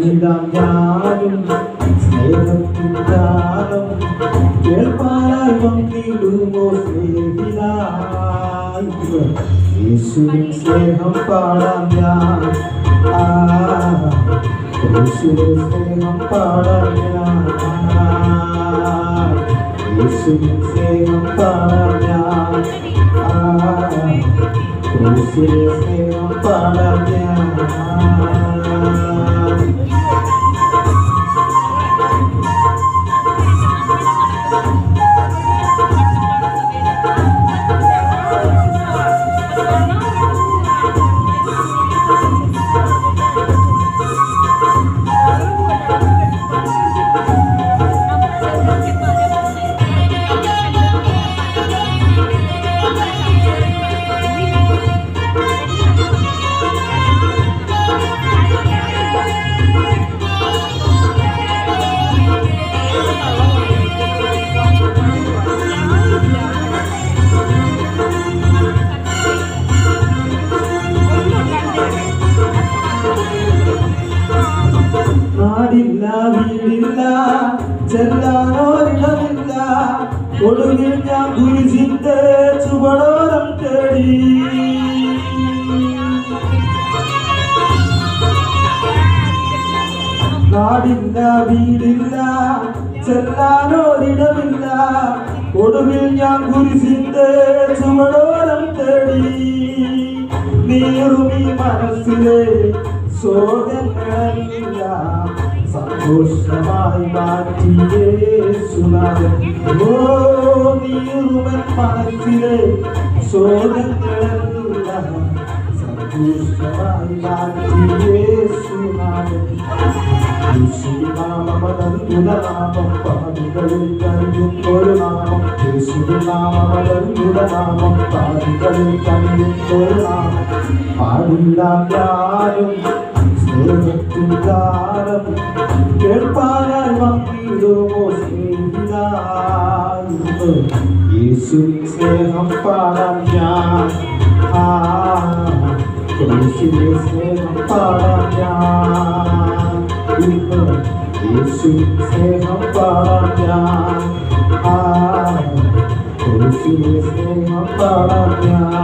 പാടിടാം ഞാനും സ്നേഹത്തിൻ ഗാനം കേൾപ്പാനായി വന്നിടുമോ സ്നേഹിതാ. യേശുവിൻ സ്നേഹം പാടാം ഞാൻ, യേശുവിൻ സ്നേഹം പാടാം ഞാൻ, യേശുവിൻ സ്നേഹം പാടാം ഞാൻ, യേശുവിൻ സ്നേഹം പാടാം ഞാൻ. നാടില്ല വീടില്ല ചെല്ലാനോരിടമില്ല, ഒടുവിൽ ഞാൻ കുരിശിന്റെ ചുവടോരം തേടി. നാടില്ല വീടില്ല ചെല്ലാനോരിടമില്ല, ഒടുവിൽ ഞാൻ കുരിശിന്റെ ചുവടോരം തേടി. നീറുമീ മനസ്സിലെ ശോകങ്ങളെല്ലാം സന്തോഷമായി മാറ്റിയേ യേശുനാഥൻ. ഓ നീറുമൻ മനസ്സിലെ ശോകങ്ങളെല്ലാം സന്തോഷമായി മാറ്റിയേ യേശുനാഥൻ. യേശുനാമമതന്തുല നാമം പാപികളിൽ കനിയുന്നൊരു നാമം, യേശുനാമമതന്തുല നാമം പാപികളിൽ കനിയുന്നൊരു നാമം. പാടിടാം ഞാനും സ്നേഹത്തിൻ ഗാനം കേൾപ്പാനായി വന്നിടുമോ സ്നേഹിതാ. യേശുവിൻ സ്നേഹം പാടാം ഞാൻ, യേശുവിൻ സ്നേഹം പാടാം ഞാൻ, യേശുവിൻ സ്നേഹം പാടാം ഞാൻ, യേശുവിൻ സ്നേഹം പാടാം ഞാൻ.